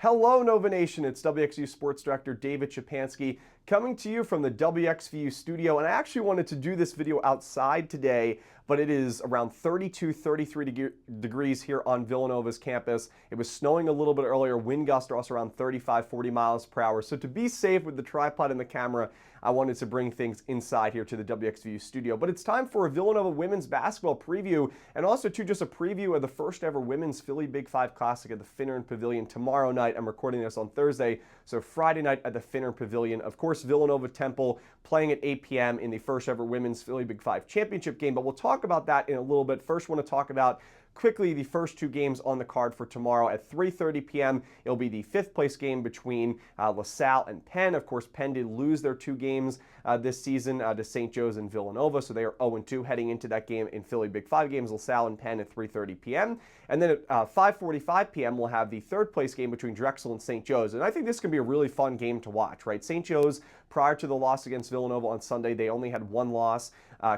Hello, Nova Nation. It's WXVU Sports Director David Szczepanski coming to you from the WXVU studio. And I actually wanted to do this video outside today, but it is around 32, 33 degrees here on Villanova's campus. It was snowing a little bit earlier. Wind gusts are also around 35, 40 miles per hour. So to be safe with the tripod and the camera, I wanted to bring things inside here to the WXVU studio. But it's time for a Villanova women's basketball preview, and also just a preview of the first ever women's Philly Big Five Classic at the Finner Pavilion tomorrow night. I'm recording this on Thursday, so Friday night at the Finner Pavilion. Of course, Villanova Temple playing at 8 p.m. in the first ever women's Philly Big Five championship game, but we'll talk about that in a little bit. First, I want to talk about quickly the first two games on the card for tomorrow at 3:30 p.m. It'll be the fifth place game between LaSalle and Penn. Of course, Penn did lose their two games this season to St. Joe's and Villanova, so they are 0-2 heading into that game in Philly Big Five games, LaSalle and Penn at 3:30 p.m. And then at 5:45 p.m. we'll have the third place game between Drexel and St. Joe's. And I think this can be a really fun game to watch, right? St. Joe's, prior to the loss against Villanova on Sunday, they only had one loss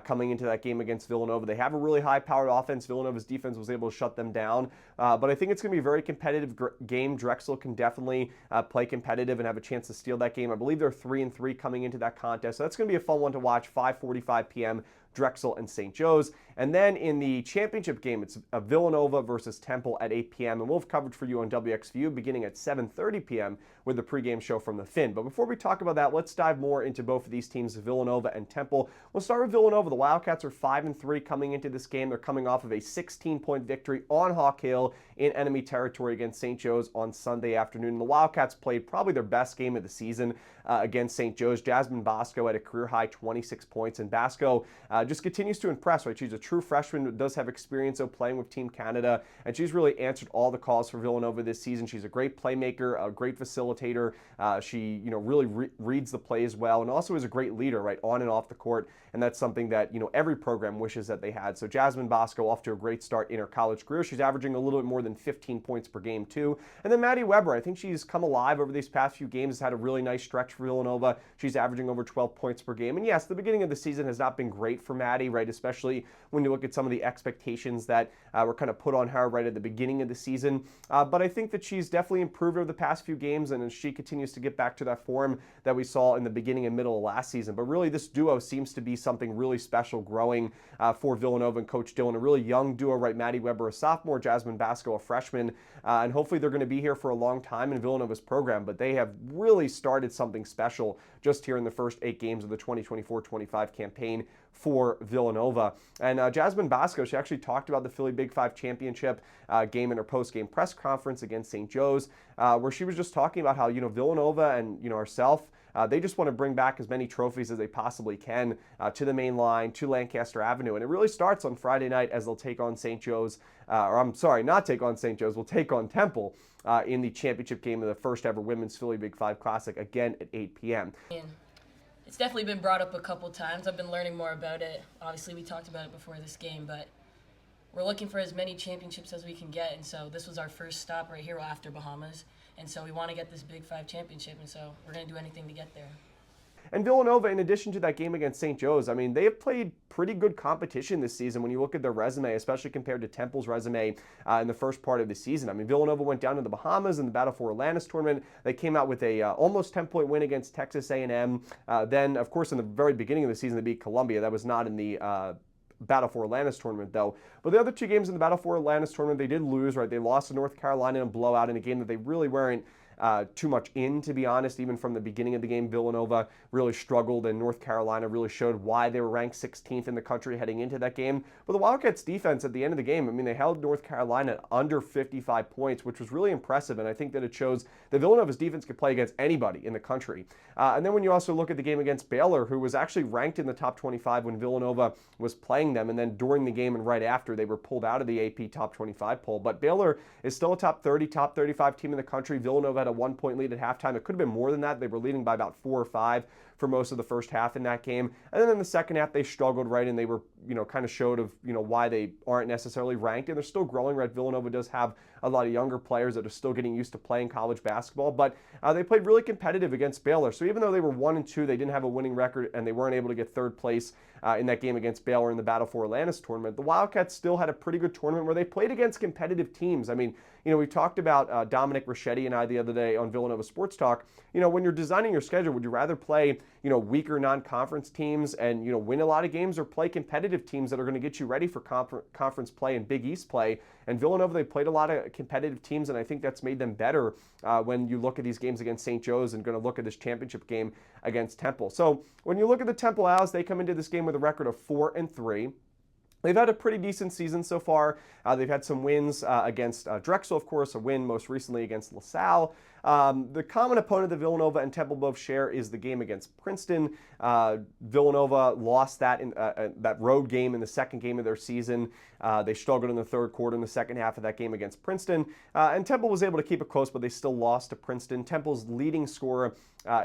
coming into that game against Villanova. They have a really high-powered offense. Villanova's defense was able to shut them down. But I think it's going to be a very competitive game. Drexel can definitely play competitive and have a chance to steal that game. I believe they're 3-3 coming into that contest. So that's going to be a fun one to watch, 5:45 p.m. Drexel and St. Joe's. And then in the championship game, it's Villanova versus Temple at 8 p.m. And we'll have coverage for you on WXVU beginning at 7:30 p.m. with the pregame show from the Finn. But before we talk about that, let's dive more into both of these teams, Villanova and Temple. We'll start with Villanova. The Wildcats are 5-3 coming into this game. They're coming off of a 16-point victory on Hawk Hill in enemy territory against St. Joe's on Sunday afternoon. And the Wildcats played probably their best game of the season against St. Joe's. Jasmine Bosco had a career-high 26 points, and Bosco just continues to impress, right? She's a true freshman who does have experience of playing with Team Canada, and she's really answered all the calls for Villanova this season. She's a great playmaker, a great facilitator. She, really reads the plays well, and also is a great leader, right, on and off the court. And that's something that, every program wishes that they had. So Jasmine Bosco off to a great start in her college career. She's averaging a little bit more than 15 points per game, too. And then Maddie Weber, I think she's come alive over these past few games, has had a really nice stretch for Villanova. She's averaging over 12 points per game. And yes, the beginning of the season has not been great for Maddie, right, especially when you look at some of the expectations that were kind of put on her right at the beginning of the season. But I think that she's definitely improved over the past few games, and as she continues to get back to that form that we saw in the beginning and middle of last season. But really, this duo seems to be something really special growing for Villanova and Coach Dillon. A really young duo, right? Maddie Weber, a sophomore, Jasmine Bosco, a freshman, and hopefully they're going to be here for a long time in Villanova's program. But they have really started something special just here in the first 8 games of the 2024-25 campaign for Villanova. And Jasmine Bosco, she actually talked about the Philly Big Five championship game in her post-game press conference against St. Joe's, where she was just talking about how, Villanova and, herself, they just want to bring back as many trophies as they possibly can to the main line, to Lancaster Avenue. And it really starts on Friday night as they'll take on St. Joe's, or I'm sorry, not take on St. Joe's, we'll take on Temple in the championship game of the first ever Women's Philly Big Five Classic, again at 8 p.m. It's definitely been brought up a couple times. I've been learning more about it. Obviously, we talked about it before this game, but we're looking for as many championships as we can get, and so this was our first stop right here after Bahamas, and so we want to get this Big Five championship, and so we're going to do anything to get there. And Villanova, in addition to that game against St. Joe's, I mean, they have played pretty good competition this season when you look at their resume, especially compared to Temple's resume in the first part of the season. I mean, Villanova went down to the Bahamas in the Battle for Atlantis tournament. They came out with a almost 10-point win against Texas A&M. Then, of course, in the very beginning of the season, they beat Columbia. That was not in the Battle for Atlantis tournament, though. But the other two games in the Battle for Atlantis tournament, they did lose, right? They lost to North Carolina in a blowout in a game that they really weren't too much in, to be honest. Even from the beginning of the game, Villanova really struggled, and North Carolina really showed why they were ranked 16th in the country heading into that game. But the Wildcats defense at the end of the game, I mean, they held North Carolina at under 55 points, which was really impressive, and I think that it shows that Villanova's defense could play against anybody in the country. And then when you also look at the game against Baylor, who was actually ranked in the top 25 when Villanova was playing them, and then during the game and right after, they were pulled out of the AP top 25 poll. But Baylor is still a top 30, top 35 team in the country. Villanova had a 1-point lead at halftime. It could have been more than that. They were leading by about 4 or 5 for most of the first half in that game. And then in the second half, they struggled, right? And they were, kind of showed of, why they aren't necessarily ranked. And they're still growing, right? Villanova does have a lot of younger players that are still getting used to playing college basketball, but they played really competitive against Baylor. So even though they were 1-2, they didn't have a winning record and they weren't able to get third place in that game against Baylor in the Battle for Atlantis tournament. The Wildcats still had a pretty good tournament where they played against competitive teams. I mean, we talked about Dominic Ricchetti and I the other day on Villanova Sports Talk. When you're designing your schedule, would you rather play, weaker non-conference teams and, win a lot of games, or play competitive teams that are going to get you ready for conference play and Big East play? And Villanova, they played a lot of competitive teams, and I think that's made them better when you look at these games against St. Joe's and going to look at this championship game against Temple. So when you look at the Temple Owls, they come into this game with a record of 4-3. They've had a pretty decent season so far. They've had some wins against Drexel, of course, a win most recently against LaSalle. The common opponent that Villanova and Temple both share is the game against Princeton. Villanova lost that in that road game in the second game of their season. They struggled in the third quarter in the second half of that game against Princeton. And Temple was able to keep it close, but they still lost to Princeton. Temple's leading scorer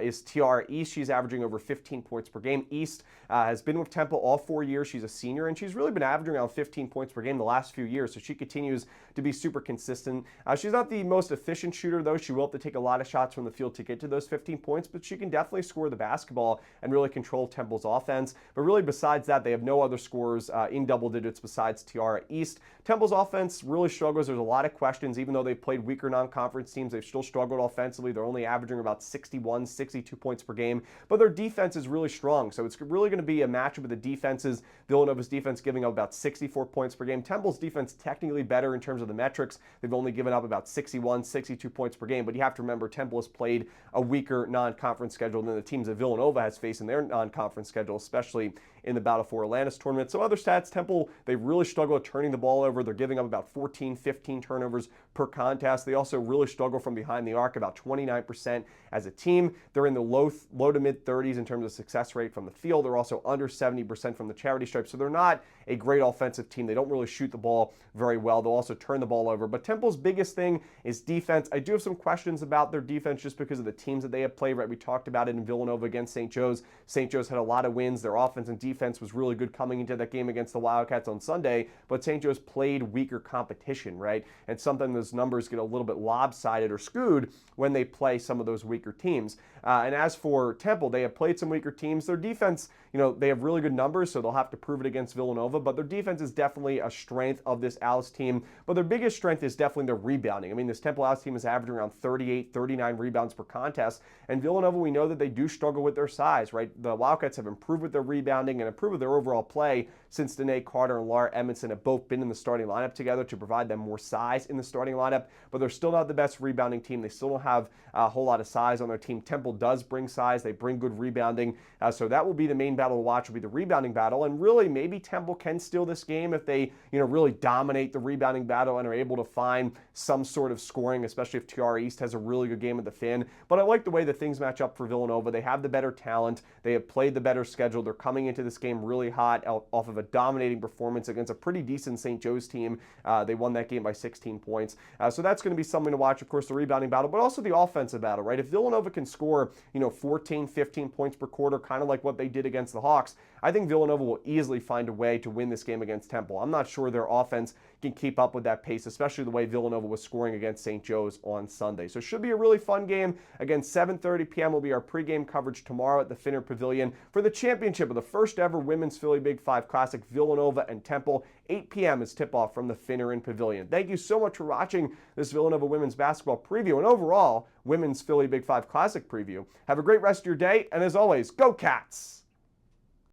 is Tiara East. She's averaging over 15 points per game. East has been with Temple all 4 years. She's a senior, and she's really been averaging around 15 points per game the last few years, so she continues to be super consistent. She's not the most efficient shooter, though. She will have to take a lot of shots from the field to get to those 15 points, but she can definitely score the basketball and really control Temple's offense. But really, besides that, they have no other scorers in double digits besides Tiara East. Temple's offense really struggles. There's a lot of questions. Even though they've played weaker non-conference teams, they've still struggled offensively. They're only averaging about 61, 62 points per game, but their defense is really strong. So it's really going to be a matchup with the defenses. Villanova's defense giving up about 64 points per game. Temple's defense technically better in terms of the metrics. They've only given up about 61, 62 points per game, but you have to remember Temple has played a weaker non-conference schedule than the teams that Villanova has faced in their non-conference schedule, especially in the Battle for Atlantis tournament. So other stats, Temple, they really struggle at turning the ball over. They're giving up about 14, 15 turnovers per contest. They also really struggle from behind the arc, about 29% as a team. They're in the low to mid 30s in terms of success rate from the field. They're also under 70% from the charity stripe. So they're not a great offensive team. They don't really shoot the ball very well. They'll also turn the ball over. But Temple's biggest thing is defense. I do have some questions about their defense just because of the teams that they have played, right? We talked about it in Villanova against St. Joe's. St. Joe's had a lot of wins. Their offense and defense was really good coming into that game against the Wildcats on Sunday, but St. Joe's played weaker competition, right? And sometimes those numbers get a little bit lopsided or skewed when they play some of those weaker teams. And as for Temple, they have played some weaker teams. Their defense, they have really good numbers, so they'll have to prove it against Villanova, but their defense is definitely a strength of this Alice team. But their biggest strength is definitely their rebounding. I mean, this Temple Alice team is averaging around 38, 39 rebounds per contest, and Villanova, we know that they do struggle with their size, right? The Wildcats have improved with their rebounding and improved with their overall play since Danae Carter and Laura Edmondson have both been in the starting lineup together to provide them more size in the starting lineup, but they're still not the best rebounding team. They still don't have a whole lot of size on their team. Temple does bring size. They bring good rebounding. So that will be the main battle to watch, will be the rebounding battle. And really, maybe Temple can steal this game if they, really dominate the rebounding battle and are able to find some sort of scoring, especially if TR East has a really good game at the Finn. But I like the way that things match up for Villanova. They have the better talent. They have played the better schedule. They're coming into this game really hot off of a dominating performance against a pretty decent St. Joe's team. They won that game by 16 points. So that's going to be something to watch, of course, the rebounding battle, but also the offensive battle, right? If Villanova can score, 14, 15 points per quarter, kind of like what they did against the Hawks, I think Villanova will easily find a way to win this game against Temple. I'm not sure their offense can keep up with that pace, especially the way Villanova was scoring against St. Joe's on Sunday. So it should be a really fun game. Again, 7:30 p.m. will be our pregame coverage tomorrow at the Finner Pavilion for the championship of the first ever Women's Philly Big Five Classic, Villanova and Temple. 8 p.m. is tip-off from the Finner Pavilion. Thank you so much for watching this Villanova women's basketball preview and overall Women's Philly Big Five Classic preview. Have a great rest of your day, and as always, go Cats!